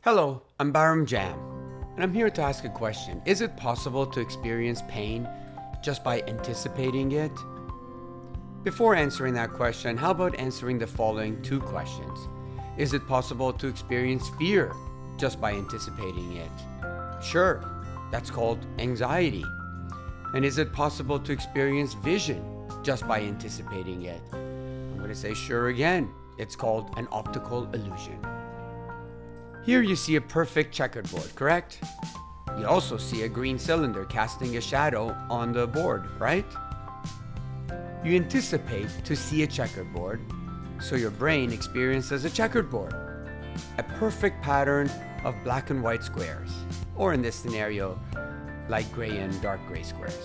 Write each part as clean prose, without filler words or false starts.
Hello, I'm Baram Jam, and I'm here to ask a question. Is it possible to experience pain just by anticipating it? Before answering that question, how about answering the following two questions? Is it possible to experience fear just by anticipating it? Sure, that's called anxiety. And is it possible to experience vision just by anticipating it? I'm going to say sure again. It's called an optical illusion. Here you see a perfect checkerboard, correct? You also see a green cylinder casting a shadow on the board, right? You anticipate to see a checkerboard, so your brain experiences a checkered board, a perfect pattern of black and white squares, or in this scenario, light gray and dark gray squares.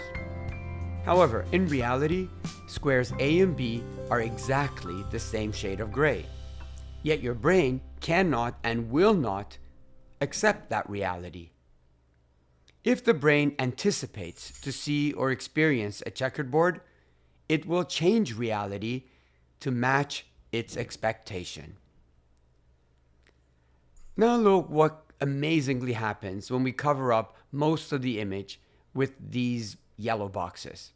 However, in reality, squares A and B are exactly the same shade of gray. Yet your brain cannot and will not accept that reality. If the brain anticipates to see or experience a checkered board, it will change reality to match its expectation. Now look what amazingly happens when we cover up most of the image with these yellow boxes.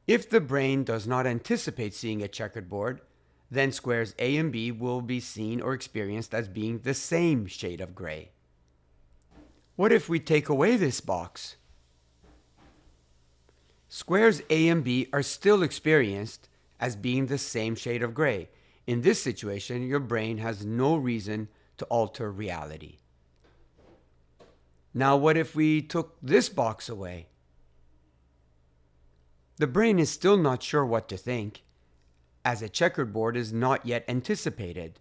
If the brain does not anticipate seeing a checkered board, then squares A and B will be seen or experienced as being the same shade of gray. What if we take away this box? Squares A and B are still experienced as being the same shade of gray. In this situation, your brain has no reason to alter reality. Now, what if we took this box away? The brain is still not sure what to think, as a checkered board is not yet anticipated.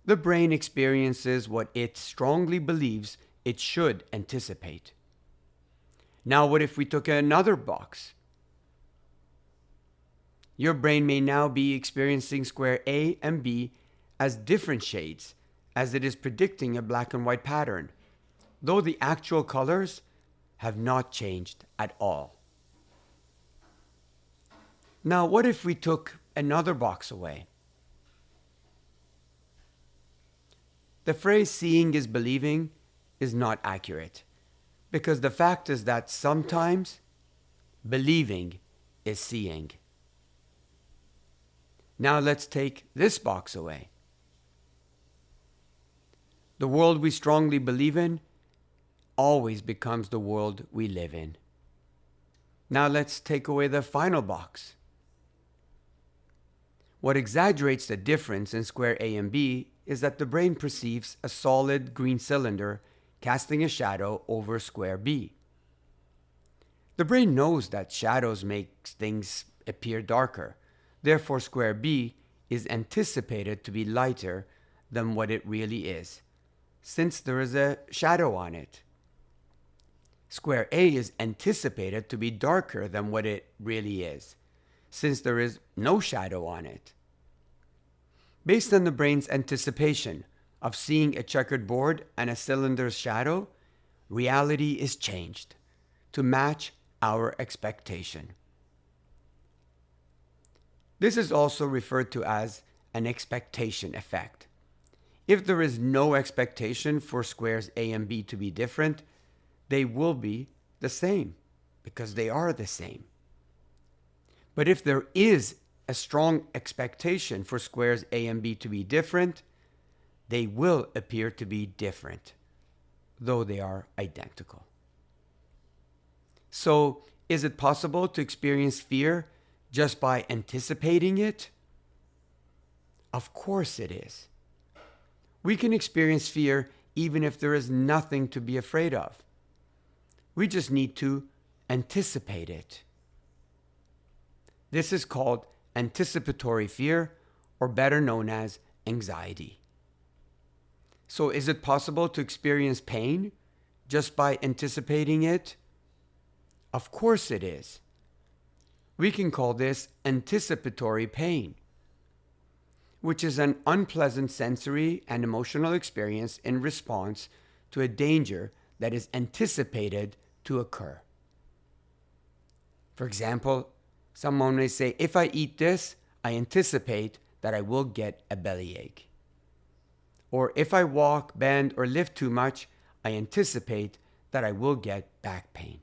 The brain experiences what it strongly believes it should anticipate. Now, what if we took another box? Your brain may now be experiencing square A and B as different shades, as it is predicting a black and white pattern, though the actual colors have not changed at all. Now, what if we took another box away? The phrase seeing is believing is not accurate, because the fact is that sometimes believing is seeing. Now let's take this box away. The world we strongly believe in always becomes the world we live in. Now let's take away the final box. What exaggerates the difference in square A and B is that the brain perceives a solid green cylinder casting a shadow over square B. The brain knows that shadows make things appear darker. Therefore, square B is anticipated to be lighter than what it really is, since there is a shadow on it. Square A is anticipated to be darker than what it really is, since there is no shadow on it. Based on the brain's anticipation of seeing a checkered board and a cylinder's shadow, reality is changed to match our expectation. This is also referred to as an expectation effect. If there is no expectation for squares A and B to be different, they will be the same because they are the same. But if there is a strong expectation for squares A and B to be different, they will appear to be different, though they are identical. So, is it possible to experience fear just by anticipating it? Of course it is. We can experience fear even if there is nothing to be afraid of. We just need to anticipate it. This is called anticipatory fear, or better known as anxiety. So is it possible to experience pain just by anticipating it? Of course it is. We can call this anticipatory pain, which is an unpleasant sensory and emotional experience in response to a danger that is anticipated to occur. For example, someone may say, if I eat this, I anticipate that I will get a bellyache. Or if I walk, bend, or lift too much, I anticipate that I will get back pain.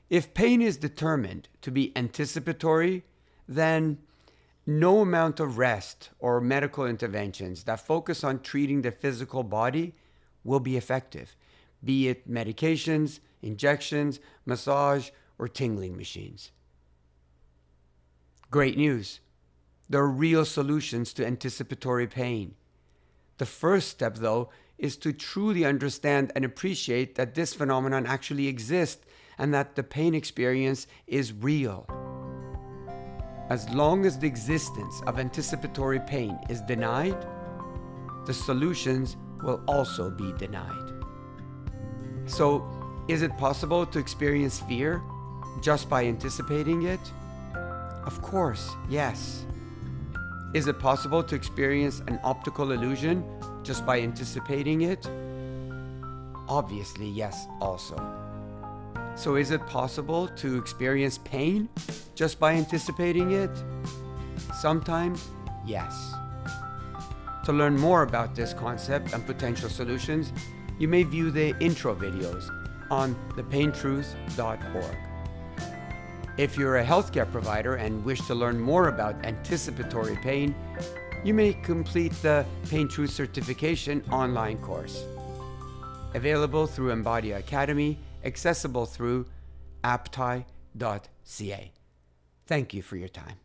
If pain is determined to be anticipatory, then no amount of rest or medical interventions that focus on treating the physical body will be effective, be it medications, injections, massage, or tingling machines. Great news. There are real solutions to anticipatory pain. The first step, though, is to truly understand and appreciate that this phenomenon actually exists and that the pain experience is real. As long as the existence of anticipatory pain is denied, the solutions will also be denied. So, is it possible to experience fear just by anticipating it? Of course, yes. Is it possible to experience an optical illusion just by anticipating it? Obviously, yes, also. So is it possible to experience pain just by anticipating it? Sometimes, yes. To learn more about this concept and potential solutions, you may view the intro videos on thepaintruth.org. If you're a healthcare provider and wish to learn more about anticipatory pain, you may complete the Pain Truth Certification online course. Available through Embodia Academy, accessible through appti.ca. Thank you for your time.